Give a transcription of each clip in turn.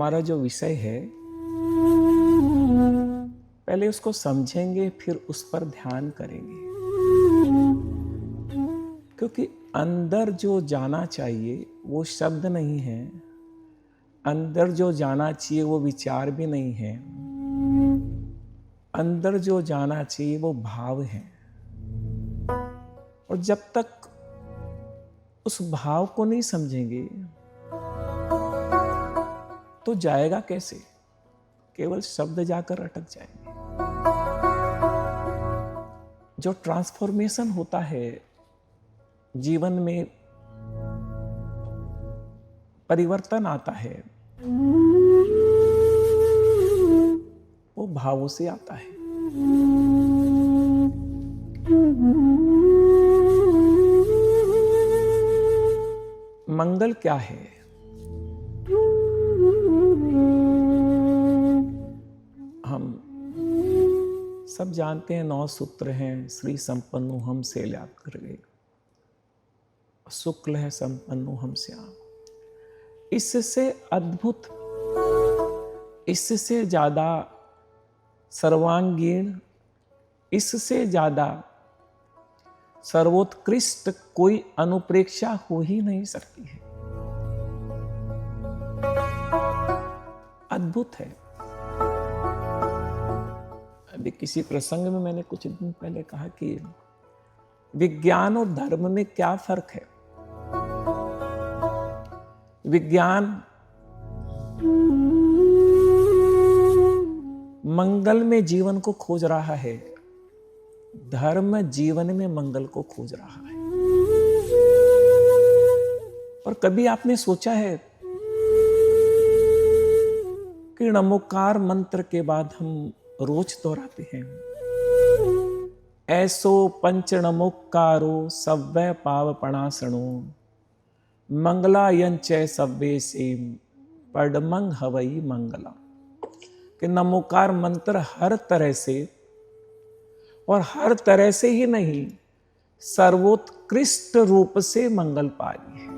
हमारा जो विषय है, पहले उसको समझेंगे, फिर उस पर ध्यान करेंगे। क्योंकि अंदर जो जाना चाहिए वो शब्द नहीं है, अंदर जो जाना चाहिए वो विचार भी नहीं है, अंदर जो जाना चाहिए वो भाव है। और जब तक उस भाव को नहीं समझेंगे तो जाएगा कैसे? केवल शब्द जाकर अटक जाएंगे। जो ट्रांसफॉर्मेशन होता है जीवन में, परिवर्तन आता है, वो भावों से आता है। मंगल क्या है? हम सब जानते हैं, 9 सूत्र हैं। श्री संपन्नो हम से ल्याग कर गए, शुक्ल है संपन्नो हम श्याम। इससे अद्भुत, इससे ज्यादा सर्वांगीण, इससे ज्यादा सर्वोत्कृष्ट कोई अनुप्रेक्षा हो ही नहीं सकती है। अद्भुत है। अभी किसी प्रसंग में मैंने कुछ दिन पहले कहा कि विज्ञान और धर्म में क्या फर्क है। विज्ञान मंगल में जीवन को खोज रहा है, धर्म जीवन में मंगल को खोज रहा है। और कभी आपने सोचा है कि नमोकार मंत्र के बाद हम रोज दोहराते हैं, ऐसो पंच नमोकारो सव्य पावपणासणो मंगलायन चै सव्य से पडमंग हवई मंगला। कि नमोकार मंत्र हर तरह से, और हर तरह से ही नहीं, सर्वोत्कृष्ट रूप से मंगलपारी है।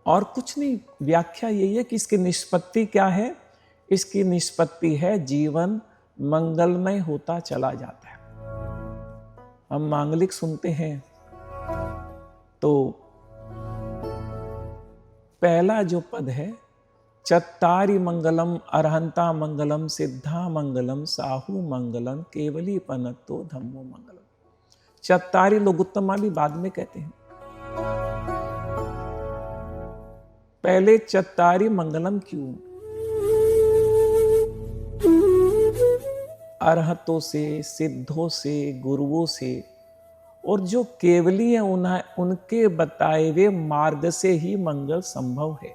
और कुछ नहीं, व्याख्या यही है कि इसकी निष्पत्ति क्या है। इसकी निष्पत्ति है जीवन मंगलमय होता चला जाता है। हम मांगलिक सुनते हैं तो पहला जो पद है, चत्तारि मंगलम अरहंता मंगलम सिद्धा मंगलम साहू मंगलम केवली पनत्तो धम्मो मंगलम। चत्तारि लघुत्तमा भी बाद में कहते हैं। पहले चत्तारि मंगलम क्यों? अरहतों से, सिद्धों से, गुरुओं से, और जो केवली है उनके बताए हुए मार्ग से ही मंगल संभव है।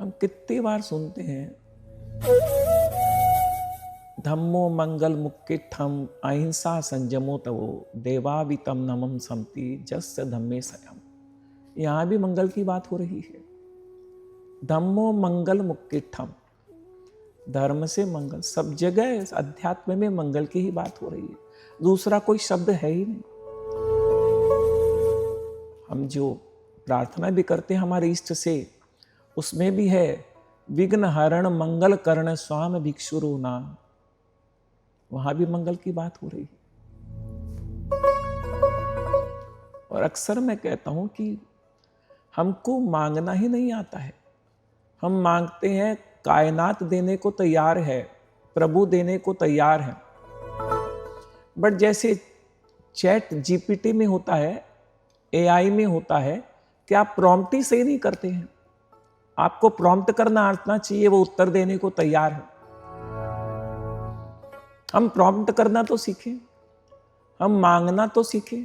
हम कितनी बार सुनते हैं, धम्मो मंगल मुक्किठम अहिंसा संयमो तवो देवावितम नमम संति जस्य धम्मे संयम। यहां भी मंगल की बात हो रही है। धम्मो मंगल मुक्किठम, धर्म से मंगल। सब जगह अध्यात्म में मंगल की ही बात हो रही है, दूसरा कोई शब्द है ही नहीं। हम जो प्रार्थना भी करते हैं हमारे इष्ट से, उसमें भी है विघ्न हरण मंगल कर्ण स्वाम भिक्षुरो नाम। वहां भी मंगल की बात हो रही है। और अक्सर मैं कहता हूं कि हमको मांगना ही नहीं आता है। हम मांगते हैं, कायनात देने को तैयार है, प्रभु देने को तैयार है, बट जैसे चैट जीपीटी में होता है, एआई में होता है, कि आप प्रॉम्प्ट ही सही नहीं करते हैं। आपको प्रॉम्प्ट करना आना चाहिए, वो उत्तर देने को तैयार है। हम प्रॉम्प्ट करना तो सीखें, हम मांगना तो सीखें।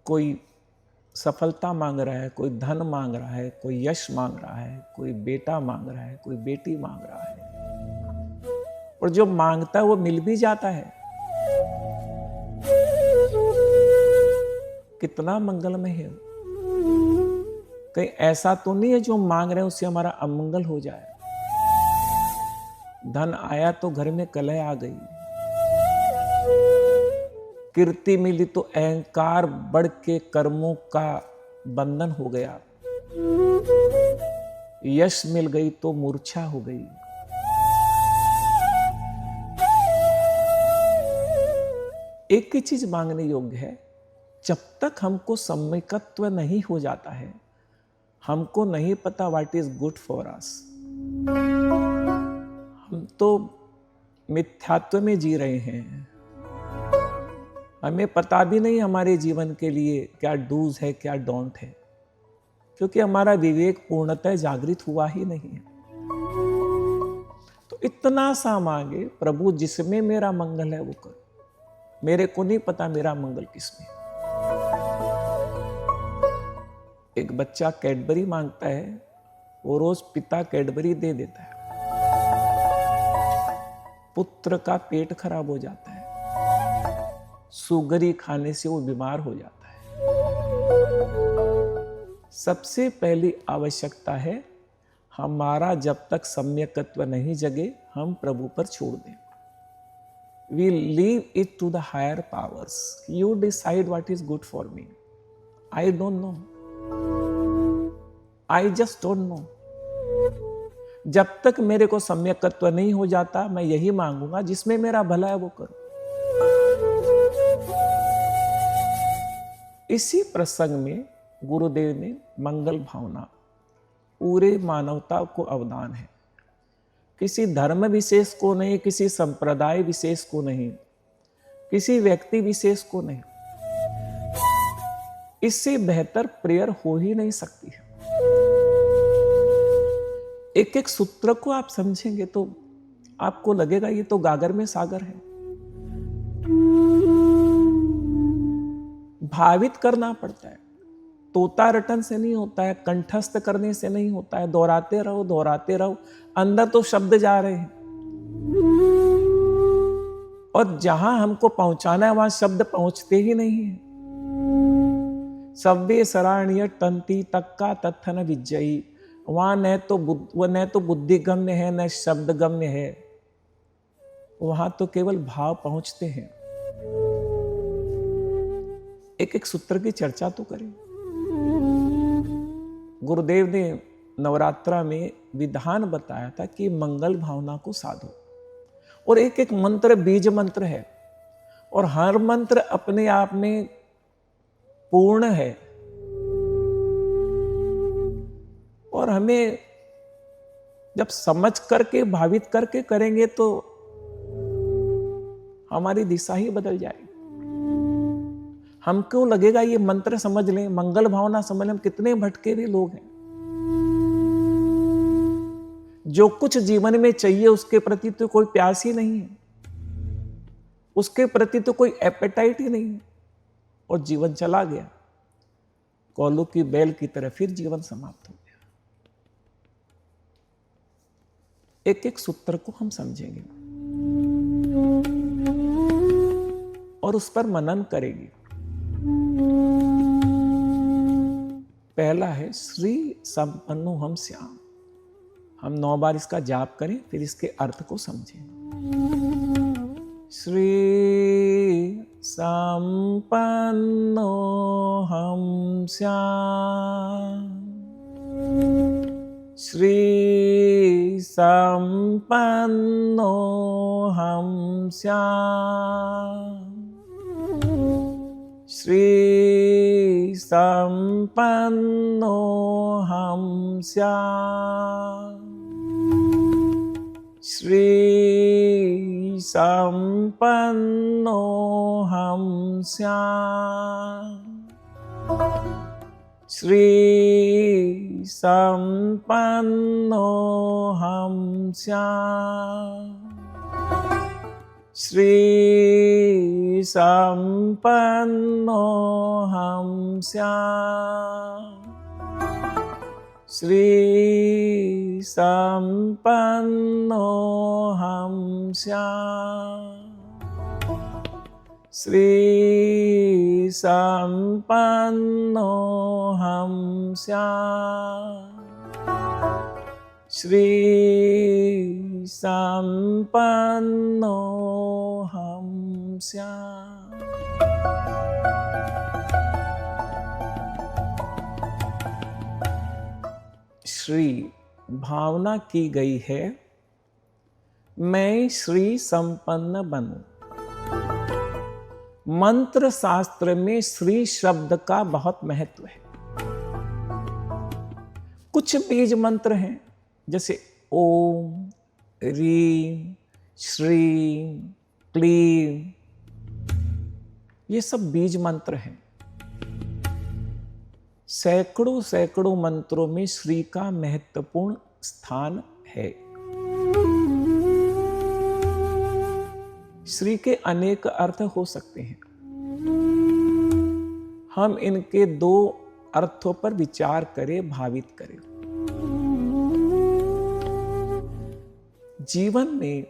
कोई सफलता मांग रहा है, कोई धन मांग रहा है, कोई यश मांग रहा है, कोई बेटा मांग रहा है, कोई बेटी मांग रहा है, और जो मांगता है वो मिल भी जाता है। कितना मंगलमय है। कहीं ऐसा तो नहीं है जो मांग रहे हैं उससे हमारा अमंगल हो जाए। धन आया तो घर में कलह आ गई, कीर्ति मिली तो अहंकार बढ़ के कर्मों का बंधन हो गया, यश मिल गई तो मूर्छा हो गई। एक ही चीज मांगने योग्य है, जब तक हमको सम्यकत्व नहीं हो जाता है, हमको नहीं पता what is good for us. हम तो मिथ्यात्व में जी रहे हैं, हमें पता भी नहीं हमारे जीवन के लिए क्या डूज है क्या डोंट है, क्योंकि हमारा विवेक पूर्णतः जागृत हुआ ही नहीं है। तो इतना सा मांगे, प्रभु जिसमें मेरा मंगल है वो कर, मेरे को नहीं पता मेरा मंगल किसमें। एक बच्चा कैडबरी मांगता है, वो रोज पिता कैडबरी दे देता है, पुत्र का पेट खराब हो जाता है, सुगरी खाने से वो बीमार हो जाता है। सबसे पहली आवश्यकता है, हमारा जब तक सम्यकत्व नहीं जगे, हम प्रभु पर छोड़ दें। We leave it to the higher powers. You decide what is good for me. I don't know. I just don't know. जब तक मेरे को सम्यकत्व नहीं हो जाता, मैं यही मांगूंगा जिसमें मेरा भला है वो करो। इसी प्रसंग में गुरुदेव ने मंगल भावना पूरे मानवता को अवदान है, किसी धर्म विशेष को नहीं, किसी संप्रदाय विशेष को नहीं, किसी व्यक्ति विशेष को नहीं। इससे बेहतर प्रेयर हो ही नहीं सकती है। एक एक सूत्र को आप समझेंगे तो आपको लगेगा ये तो गागर में सागर है। भावित करना पड़ता है, तोता रटन से नहीं होता है, कंठस्थ करने से नहीं होता है, दोहराते रहो, अंदर तो शब्द जा रहे हैं और जहां हमको पहुंचाना है वहां शब्द पहुंचते ही नहीं है। सव्य सराणीय तंती तक्का तत्थन विजयी, वहां न तो बुद्धि गम्य है न शब्द गम्य है, वहां तो केवल भाव पहुंचते हैं। एक एक सूत्र की चर्चा तो करें। गुरुदेव ने नवरात्रा में विधान बताया था कि मंगल भावना को साधो, और एक एक मंत्र बीज मंत्र है और हर मंत्र अपने आप में पूर्ण है। और हमें जब समझ करके भावित करके करेंगे तो हमारी दिशा ही बदल जाएगी। हमको लगेगा ये मंत्र समझ लें, मंगल भावना समझ लें, हम कितने भटके हुए लोग हैं। जो कुछ जीवन में चाहिए उसके प्रति तो कोई प्यास ही नहीं है, उसके प्रति तो कोई एपेटाइट ही नहीं है, और जीवन चला गया कोल्हू की बैल की तरह, फिर जीवन समाप्त हो गया। एक एक सूत्र को हम समझेंगे और उस पर मनन करेंगे। पहला है श्री संपन्नो हम श्याम। हम 9 बार इसका जाप करें, फिर इसके अर्थ को समझें। श्री संपन्नो हम श्याम, श्री संपन्नो हम श्याम, श्री संपन्नो हम श्याम, श्री संपन्नो हम श्याम, श्री संपन्नो हम श्याम, श्री संपन्नो हम श्याम, श्री संपन्नो हम श्याम, श्री संपन्नो हम श्याम, श्री संपन्नो हम श्याम। श्री भावना की गई है, मैं श्री संपन्न बनूं। मंत्र शास्त्र में श्री शब्द का बहुत महत्व है। कुछ बीज मंत्र हैं जैसे ओम, रीम, श्रीम, क्लीम, ये सब बीज मंत्र हैं। सैकड़ों सैकड़ों मंत्रों में श्री का महत्वपूर्ण स्थान है। श्री के अनेक अर्थ हो सकते हैं। हम इनके दो अर्थों पर विचार करें, भावित करें। जीवन में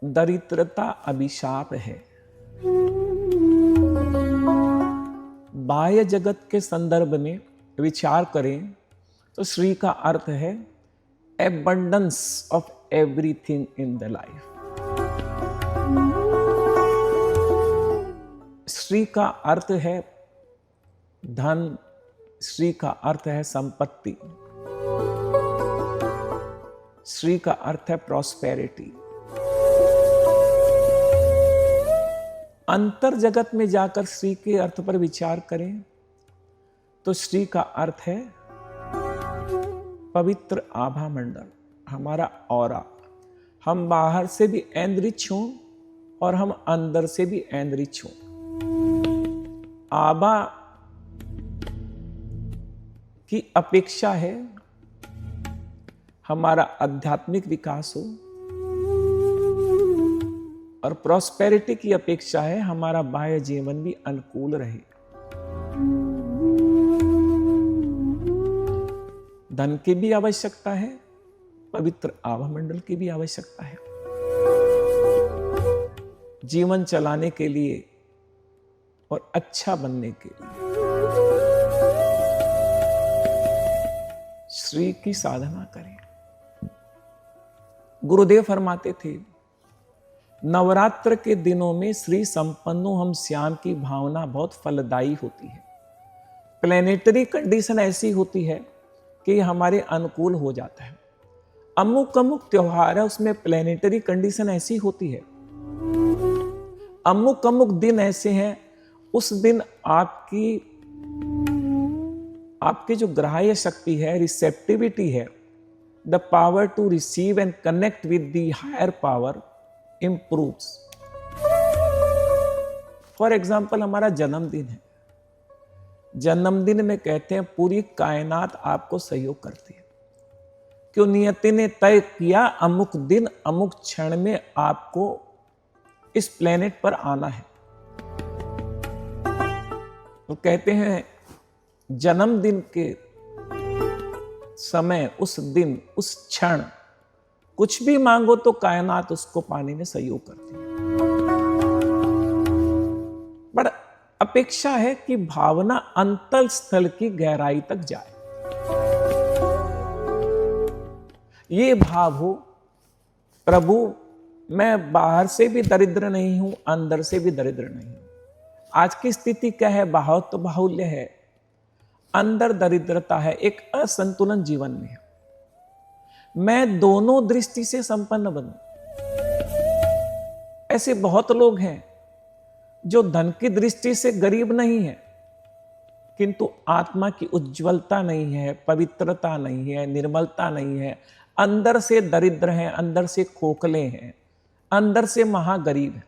दरिद्रता अभिशाप है। बाह्य जगत के संदर्भ में विचार करें तो श्री का अर्थ है abundance of everything in the life. Shri का अर्थ है धन, श्री का अर्थ है संपत्ति, श्री का अर्थ है प्रॉस्पेरिटी। अंतर जगत में जाकर श्री के अर्थ पर विचार करें तो श्री का अर्थ है पवित्र आभा मंडल, हमारा ऑरा। हम बाहर से भी एनरिच हों और हम अंदर से भी एनरिच हों। आभा की अपेक्षा है हमारा आध्यात्मिक विकास हो, और प्रॉस्पेरिटी की अपेक्षा है हमारा बाह्य जीवन भी अनुकूल रहे। धन की भी आवश्यकता है, पवित्र आभा मंडल की भी आवश्यकता है। जीवन चलाने के लिए और अच्छा बनने के लिए श्री की साधना करें। गुरुदेव फरमाते थे, नवरात्र के दिनों में श्री संपन्नो हम श्याम की भावना बहुत फलदायी होती है। प्लेनेटरी कंडीशन ऐसी होती है कि हमारे अनुकूल हो जाता है। अमुक अमुक त्योहार है, उसमें प्लेनेटरी कंडीशन ऐसी होती है। अमुक अमुक दिन ऐसे हैं, उस दिन आपकी जो ग्राह्य शक्ति है, रिसेप्टिविटी है, the power to receive and connect with the higher power improves। For example हमारा जन्मदिन है। जन्मदिन में कहते हैं पूरी कायनात आपको सहयोग करती है, क्यों नियति ने तय किया अमुक दिन अमुक क्षण में आपको इस प्लेनेट पर आना है। तो कहते हैं जन्मदिन के समय, उस दिन, उस क्षण कुछ भी मांगो तो कायनात उसको पाने में सहयोग करती है। पर अपेक्षा है कि भावना अंतल स्थल की गहराई तक जाए। ये भाव हो, प्रभु मैं बाहर से भी दरिद्र नहीं हूं, अंदर से भी दरिद्र नहीं हूं। आज की स्थिति क्या है? बाहर तो बाहुल्य है, अंदर दरिद्रता है, एक असंतुलन जीवन में है। मैं दोनों दृष्टि से संपन्न बनूं। ऐसे बहुत लोग हैं जो धन की दृष्टि से गरीब नहीं है, किंतु आत्मा की उज्जवलता नहीं है, पवित्रता नहीं है, निर्मलता नहीं है, अंदर से दरिद्र हैं, अंदर से खोखले हैं, अंदर से महागरीब हैं।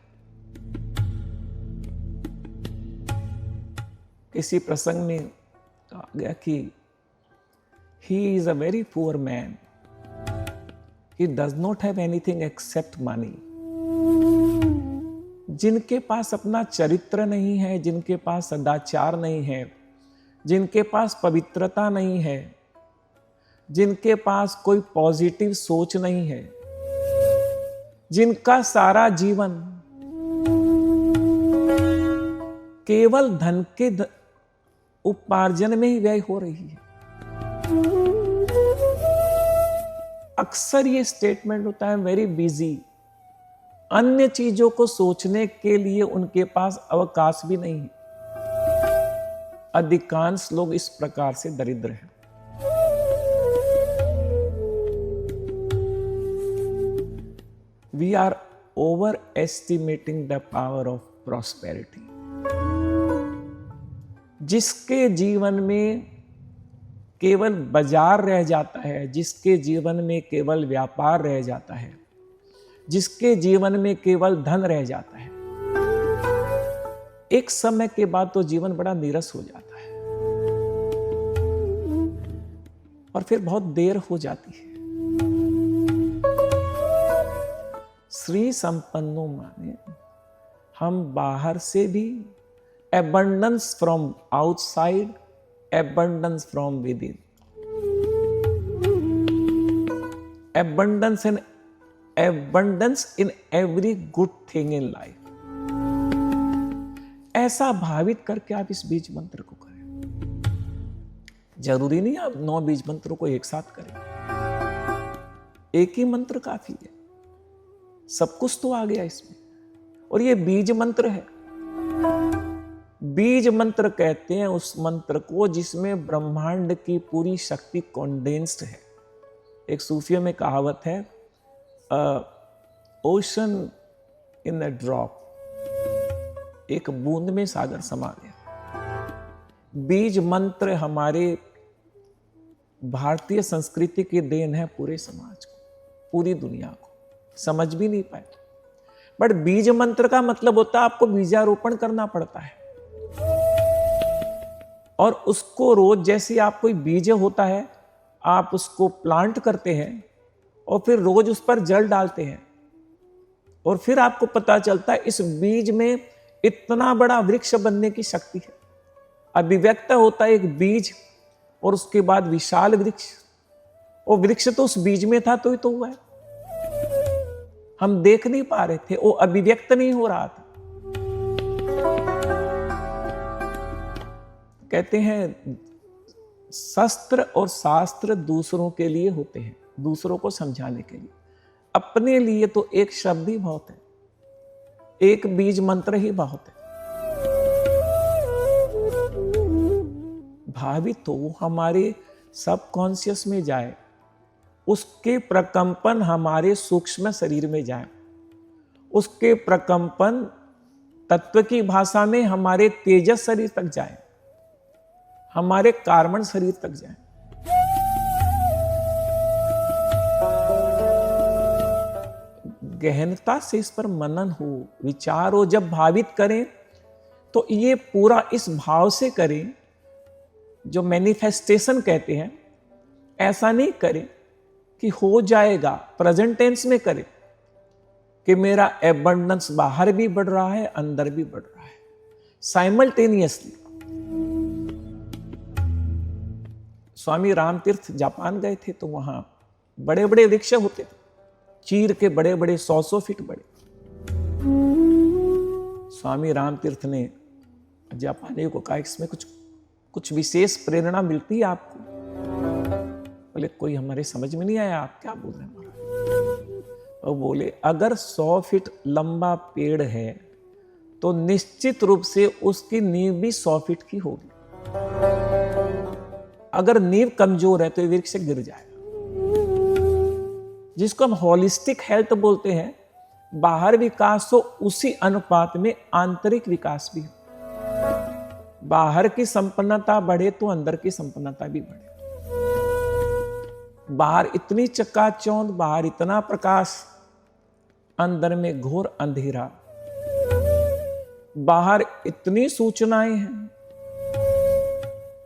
किसी प्रसंग में कहा गया कि he is a very poor man. He does not have anything except money. जिनके पास अपना चरित्र नहीं है, जिनके पास सदाचार नहीं है, जिनके पास पवित्रता नहीं है, जिनके पास कोई पॉजिटिव सोच नहीं है, जिनका सारा जीवन केवल धन के उपार्जन में ही व्यय हो रही है। अक्सर ये स्टेटमेंट होता है वेरी बिजी, अन्य चीजों को सोचने के लिए उनके पास अवकाश भी नहीं है। अधिकांश लोग इस प्रकार से दरिद्र हैं। We are overestimating the power of prosperity. जिसके जीवन में केवल बाजार रह जाता है, जिसके जीवन में केवल व्यापार रह जाता है, जिसके जीवन में केवल धन रह जाता है, एक समय के बाद तो जीवन बड़ा नीरस हो जाता है और फिर बहुत देर हो जाती है। श्री संपन्नो माने हम बाहर से भी abundance from outside, abundance from within, abundance in every good thing in life। ऐसा भावित करके आप इस बीज मंत्र को करें। जरूरी नहीं आप 9 बीज मंत्रों को एक साथ करें, एक ही मंत्र काफी है। सब कुछ तो आ गया इसमें, और ये बीज मंत्र है। बीज मंत्र कहते हैं उस मंत्र को जिसमें ब्रह्मांड की पूरी शक्ति कॉन्डेंस्ड है। एक सूफियों में कहावत है, ओशन इन अ ड्रॉप, एक बूंद में सागर समा गया। बीज मंत्र हमारे भारतीय संस्कृति की देन है पूरे समाज को, पूरी दुनिया को। समझ भी नहीं पाए, बट बीज मंत्र का मतलब होता है आपको बीजारोपण करना पड़ता है, और उसको रोज, जैसे आप कोई बीज होता है आप उसको प्लांट करते हैं और फिर रोज उस पर जल डालते हैं, और फिर आपको पता चलता है इस बीज में इतना बड़ा वृक्ष बनने की शक्ति है। अभिव्यक्त होता है एक बीज और उसके बाद विशाल वृक्ष, और वृक्ष तो उस बीज में था तो ही तो हुआ है। हम देख नहीं पा रहे थे, वो अभिव्यक्त नहीं हो रहा था। कहते हैं शस्त्र और शास्त्र दूसरों के लिए होते हैं, दूसरों को समझाने के लिए। अपने लिए तो एक शब्द ही बहुत है, एक बीज मंत्र ही बहुत है। भावित तो वो हमारे सबकॉन्शियस में जाए, उसके प्रकंपन हमारे सूक्ष्म शरीर में जाए, उसके प्रकंपन तत्व की भाषा में हमारे तेजस शरीर तक जाए, हमारे कार्बन शरीर तक जाए। गहनता से इस पर मनन हो, विचार हो। जब भावित करें तो ये पूरा इस भाव से करें, जो मैनिफेस्टेशन कहते हैं। ऐसा नहीं करें कि हो जाएगा, प्रेजेंट टेंस में करें कि मेरा एबंडेंस बाहर भी बढ़ रहा है, अंदर भी बढ़ रहा है, साइमल्टेनियसली। स्वामी रामतीर्थ जापान गए थे तो वहां बड़े बड़े वृक्ष होते थे, चीर के बड़े बड़े 100 फीट बड़े। स्वामी रामतीर्थ ने जापानियों को कहा, इसमें कुछ विशेष प्रेरणा मिलती है आपको? बोले कोई हमारे समझ में नहीं आया, आप क्या बोल रहे हैं महाराज? और बोले अगर 100 फीट लंबा पेड़ है तो निश्चित रूप से उसकी नींव भी 100 फीट की होगी। अगर नींव कमजोर है तो ये वृक्ष गिर जाएगा। जिसको हम होलिस्टिक हेल्थ बोलते हैं, बाहर विकास हो उसी अनुपात में आंतरिक विकास भी हो। बाहर की संपन्नता बढ़े तो अंदर की संपन्नता भी बढ़े। बाहर इतनी चकाचौंध, बाहर इतना प्रकाश, अंदर में घोर अंधेरा। बाहर इतनी सूचनाएं हैं,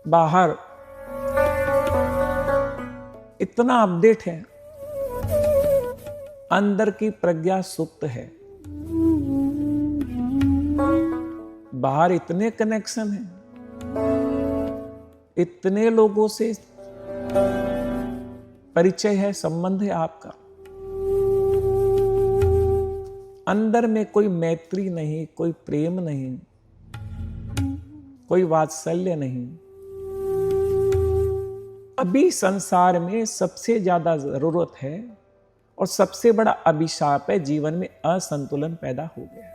बाहर इतना अपडेट है, अंदर की प्रज्ञा सुप्त है। बाहर इतने कनेक्शन हैं, इतने लोगों से परिचय है, संबंध है आपका। अंदर में कोई मैत्री नहीं, कोई प्रेम नहीं, कोई वात्सल्य नहीं। अभी संसार में सबसे ज्यादा जरूरत है और सबसे बड़ा अभिशाप है, जीवन में असंतुलन पैदा हो गया।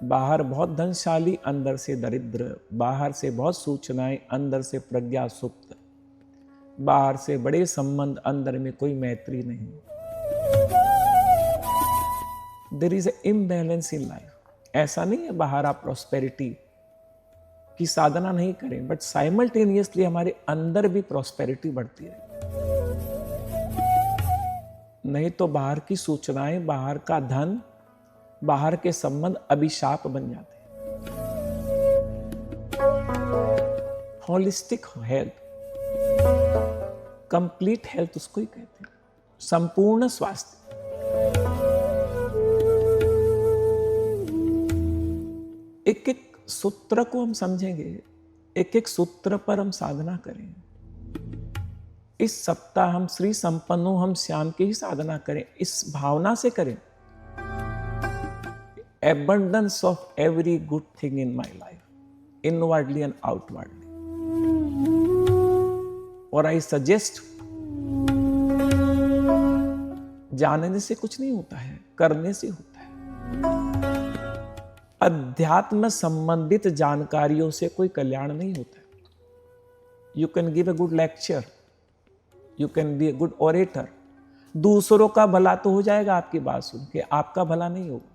बाहर बहुत धनशाली, अंदर से दरिद्र, बाहर से बहुत सूचनाएं, अंदर से प्रज्ञा सुप्त, बाहर से बड़े संबंध, अंदर में कोई मैत्री नहीं। There is a imbalance in life. ऐसा नहीं है बाहर आप प्रॉस्पेरिटी की साधना नहीं करें, बट साइमल्टेनियसली हमारे अंदर भी प्रॉस्पेरिटी बढ़ती रहे। नहीं तो बाहर की सूचनाएं, बाहर का धन, बाहर के संबंध अभिशाप बन जाते हैं। होलिस्टिक हेल्थ, कंप्लीट हेल्थ उसको ही कहते हैं, संपूर्ण स्वास्थ्य। एक एक सूत्र को हम समझेंगे, एक एक सूत्र पर हम साधना करें। इस सप्ताह हम श्री संपन्नो, हम श्याम की ही साधना करें, इस भावना से करें, abundance of every good thing in my life, inwardly and outwardly. और I suggest, जानने से कुछ नहीं होता है, करने से होता है। अध्यात्म संबंधित जानकारियों से कोई कल्याण नहीं होता है। You can give a good lecture, you can be a good orator, दूसरों का भला तो हो जाएगा आपकी बात सुन के, आपका भला नहीं होगा।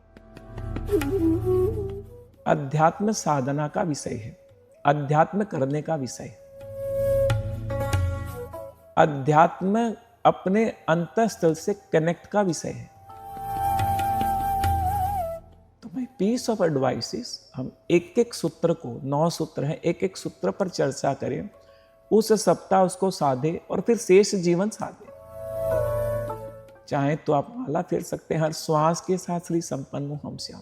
अध्यात्म साधना का विषय है, अध्यात्म करने का विषय है, अध्यात्म अपने अंतःस्थल से कनेक्ट का विषय है। तो माय पीस ऑफ एडवाइसेस, हम एक एक सूत्र को, 9 सूत्र हैं, एक एक सूत्र पर चर्चा करें, उस सप्ताह उसको साधे और फिर शेष जीवन साधे। चाहे तो आप माला फेर सकते हैं, हर श्वास के साथ श्री संपन्न हम श्याम।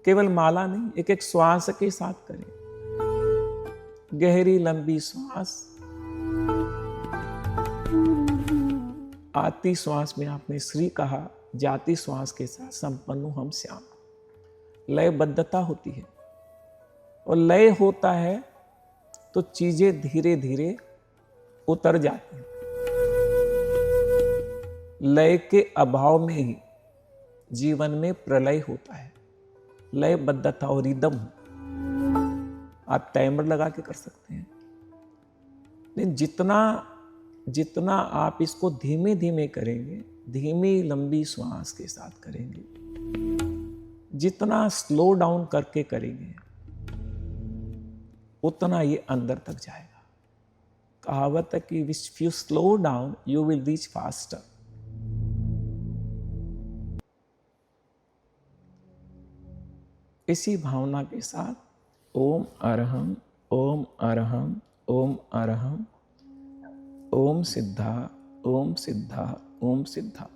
केवल माला नहीं, एक एक श्वास के साथ करें। गहरी लंबी श्वास, आती श्वास में आपने श्री कहा, जाती श्वास के साथ संपन्न हम श्याम। लयबद्धता होती है, और लय होता है तो चीजें धीरे धीरे उतर जाती हैं। लय के अभाव में ही जीवन में प्रलय होता है। लयबद्धता और रिदम आप टाइमर लगा के कर सकते हैं, लेकिन जितना आप इसको धीमे धीमे करेंगे, धीमी लंबी श्वास के साथ करेंगे, जितना स्लो डाउन करके करेंगे, उतना ये अंदर तक जाएगा। कहावत है कि if you slow down you will reach faster. इसी भावना के साथ ओम अरहम, ओम अरहम, ओम अरहम, ओम सिद्धा, ओम सिद्धा, ओम सिद्धा।